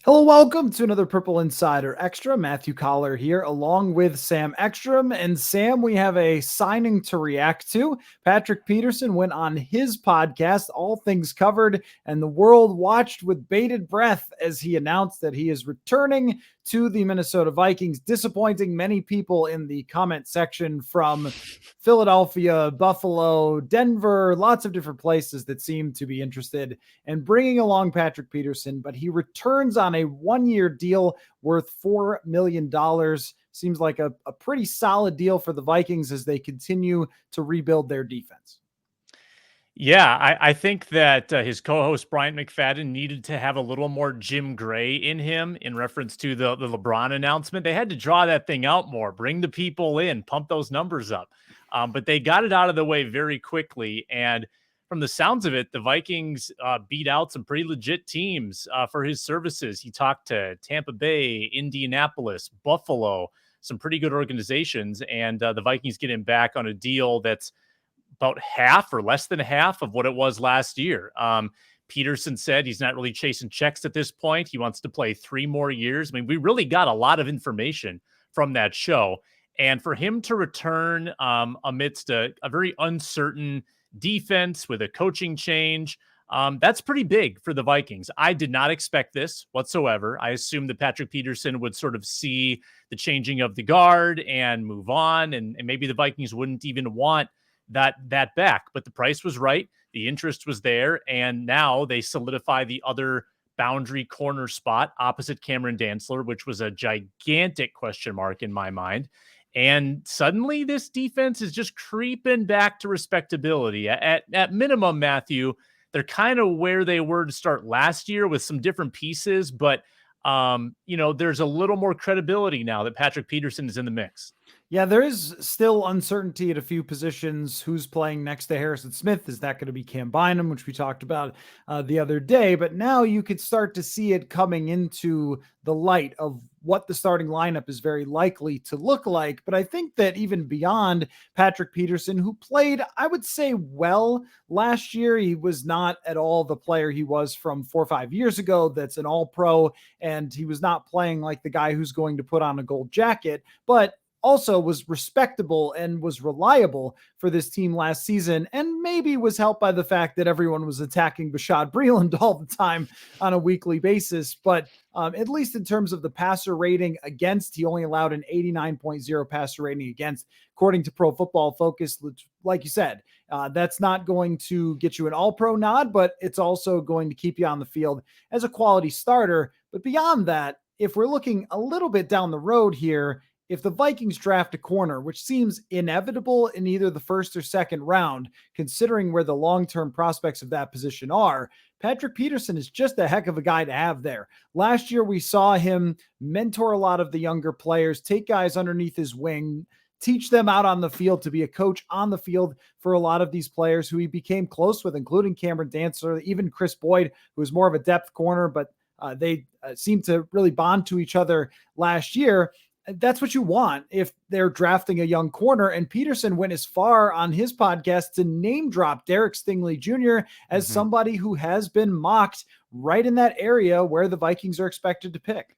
Hello, welcome to another Purple Insider Extra. Matthew Coller here, along with Sam Ekstrom. And Sam, we have a signing to react to. Patrick Peterson went on his podcast, All Things Covered, and the world watched with bated breath as he announced that he is returning to the Minnesota Vikings, disappointing many people in the comment section from Philadelphia, Buffalo, Denver, lots of different places that seem to be interested in bringing along Patrick Peterson, but he returns on a 1-year deal worth $4 million. Seems like a pretty solid deal for the Vikings as they continue to rebuild their defense. Yeah, I think that his co-host Brian McFadden needed to have a little more Jim Gray in him in reference to the LeBron announcement. They had to draw that thing out more, bring the people in, pump those numbers up. But they got it out of the way very quickly. And from the sounds of it, the Vikings beat out some pretty legit teams for his services. He talked to Tampa Bay, Indianapolis, Buffalo, some pretty good organizations. And the Vikings get him back on a deal that's about half or less than half of what it was last year. Peterson said he's not really chasing checks at this point. He wants to play 3 more years. I mean, we really got a lot of information from that show. And for him to return amidst a very uncertain defense with a coaching change, that's pretty big for the Vikings. I did not expect this whatsoever. I assumed that Patrick Peterson would sort of see the changing of the guard and move on, and maybe the Vikings wouldn't even want that back, but the price was right. The interest was there. And now they solidify the other boundary corner spot opposite Cameron Dantzler, which was a gigantic question mark in my mind. And suddenly this defense is just creeping back to respectability. At minimum, Matthew, they're kind of where they were to start last year with some different pieces, but there's a little more credibility now that Patrick Peterson is in the mix. Yeah, there is still uncertainty at a few positions. Who's playing next to Harrison Smith? Is that going to be Cam Bynum, which we talked about the other day? But now you could start to see it coming into the light of what the starting lineup is very likely to look like. But I think that even beyond Patrick Peterson, who played, I would say, well last year, he was not at all the player he was from 4 or 5 years ago. That's an all-pro, and he was not playing like the guy who's going to put on a gold jacket, but also was respectable and was reliable for this team last season, and maybe was helped by the fact that everyone was attacking Bashaud Breeland all the time on a weekly basis. But at least in terms of the passer rating against, he only allowed an 89.0 passer rating against, according to Pro Football Focus. Like you said, that's not going to get you an all-pro nod, but it's also going to keep you on the field as a quality starter. But beyond that, if we're looking a little bit down the road here, if the Vikings draft a corner, which seems inevitable in either the first or second round, considering where the long-term prospects of that position are, Patrick Peterson is just a heck of a guy to have there. Last year, we saw him mentor a lot of the younger players, take guys underneath his wing, teach them out on the field, to be a coach on the field for a lot of these players who he became close with, including Cameron Dantzler, even Chris Boyd, who was more of a depth corner, but they seemed to really bond to each other last year. That's what you want if they're drafting a young corner. And Peterson went as far on his podcast to name drop Derek Stingley Jr. as somebody who has been mocked right in that area where the Vikings are expected to pick.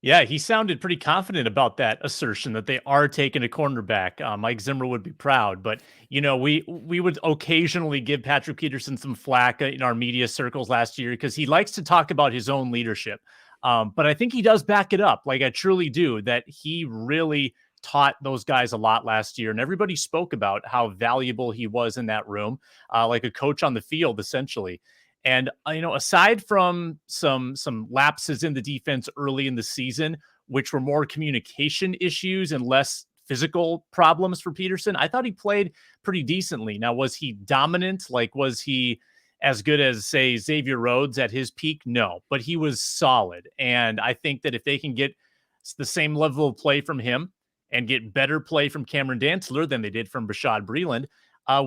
Yeah, he sounded pretty confident about that assertion that they are taking a cornerback. Mike Zimmer would be proud, but we would occasionally give Patrick Peterson some flack in our media circles last year because he likes to talk about his own leadership. But I think he does back it up. Like, I truly do, that he really taught those guys a lot last year. And everybody spoke about how valuable he was in that room, like a coach on the field, essentially. And, aside from some lapses in the defense early in the season, which were more communication issues and less physical problems for Peterson, I thought he played pretty decently. Now, was he dominant? Like, was he as good as, say, Xavier Rhodes at his peak? No, but he was solid. And I think that if they can get the same level of play from him and get better play from Cameron Dantzler than they did from Bashaud Breeland,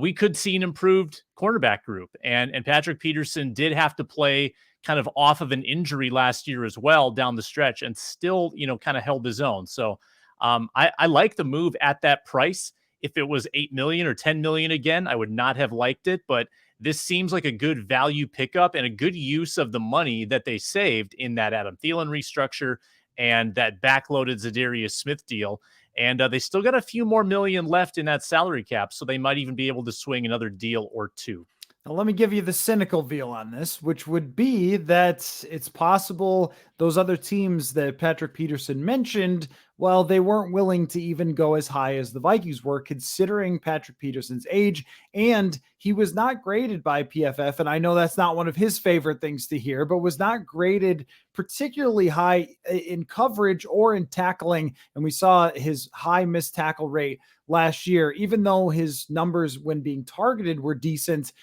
we could see an improved cornerback group. And Patrick Peterson did have to play kind of off of an injury last year as well down the stretch, and still, kind of held his own. So I like the move at that price. If it was $8 million or $10 million again, I would not have liked it, but this seems like a good value pickup and a good use of the money that they saved in that Adam Thielen restructure and that backloaded Zadarius Smith deal. And they still got a few more million left in that salary cap, so they might even be able to swing another deal or two. Now, let me give you the cynical view on this, which would be that it's possible those other teams that Patrick Peterson mentioned, well, they weren't willing to even go as high as the Vikings were, considering Patrick Peterson's age. And he was not graded by PFF. And I know that's not one of his favorite things to hear, but was not graded particularly high in coverage or in tackling. And we saw his high missed tackle rate last year, even though his numbers when being targeted were decent.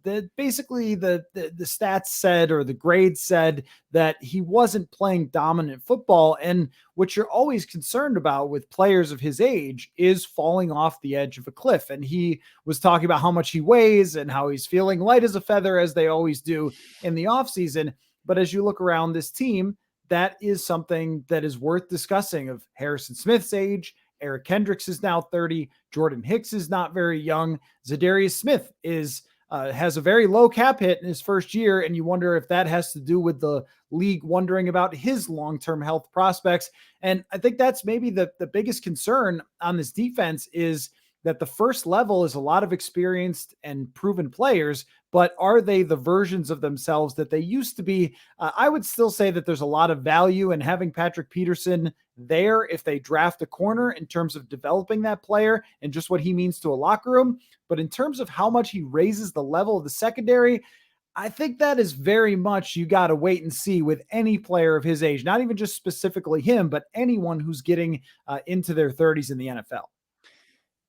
That basically the stats said, or the grades said, that he wasn't playing dominant football. And what you're always concerned about with players of his age is falling off the edge of a cliff. And he was talking about how much he weighs and how he's feeling light as a feather, as they always do in the offseason. But as you look around this team, that is something that is worth discussing, of Harrison Smith's age. Eric Kendricks is now 30. Jordan Hicks is not very young. Zadarius Smith has a very low cap hit in his first year, and you wonder if that has to do with the league wondering about his long-term health prospects. And I think that's maybe the biggest concern on this defense, is that the first level is a lot of experienced and proven players, but are they the versions of themselves that they used to be? I would still say that there's a lot of value in having Patrick Peterson there if they draft a corner, in terms of developing that player and just what he means to a locker room. But in terms of how much he raises the level of the secondary, I think that is very much, you got to wait and see with any player of his age, not even just specifically him, but anyone who's getting into their 30s in the NFL.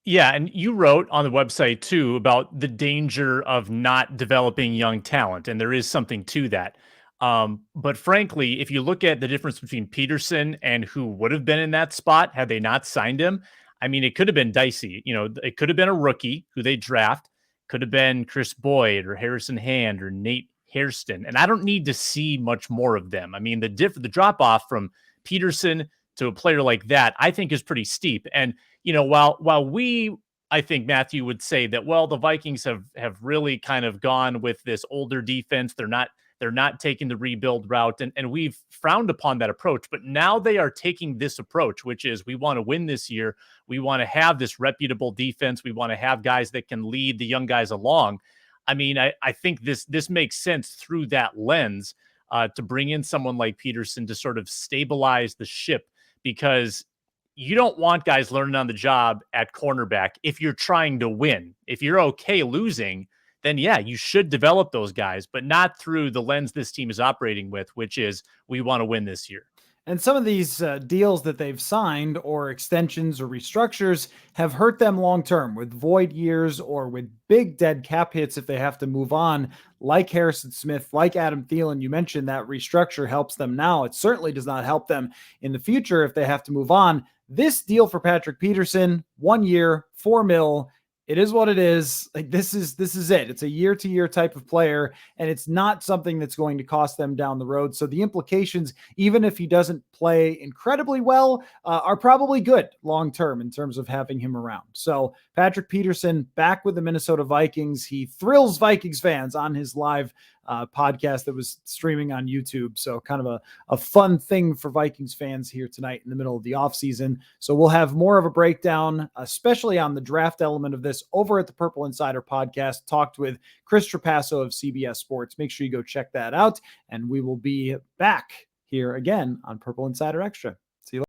Yeah, and you wrote on the website too about the danger of not developing young talent, and there is something to that. But frankly, if you look at the difference between Peterson and who would have been in that spot had they not signed him, I mean, it could have been dicey. You know, it could have been a rookie who they draft, could have been Chris Boyd or Harrison Hand or Nate Hairston, and I don't need to see much more of them. I mean, the drop off from Peterson to a player like that, I think, is pretty steep. And you know, while we, I think Matthew would say that, well, the Vikings have really kind of gone with this older defense. They're not taking the rebuild route, and we've frowned upon that approach. But now they are taking this approach, which is, we want to win this year. We want to have this reputable defense. We want to have guys that can lead the young guys along. I mean, I think this makes sense through that lens, to bring in someone like Peterson to sort of stabilize the ship, because you don't want guys learning on the job at cornerback if you're trying to win. If you're okay losing, then yeah, you should develop those guys, but not through the lens this team is operating with, which is, we want to win this year. And some of these deals that they've signed, or extensions or restructures, have hurt them long term with void years or with big dead cap hits if they have to move on, like Harrison Smith, like Adam Thielen. You mentioned that restructure helps them now. It certainly does not help them in the future if they have to move on. This deal for Patrick Peterson, 1 year, $4 million. It is what it is. Like, this is it. It's a year-to-year type of player, and it's not something that's going to cost them down the road. So the implications, even if he doesn't play incredibly well, are probably good long-term in terms of having him around. So Patrick Peterson back with the Minnesota Vikings. He thrills Vikings fans on his live podcast that was streaming on YouTube. So kind of a fun thing for Vikings fans here tonight in the middle of the offseason. So we'll have more of a breakdown, especially on the draft element of this, over at the Purple Insider podcast. Talked with Chris Trapasso of CBS Sports. Make sure you go check that out. And we will be back here again on Purple Insider Extra.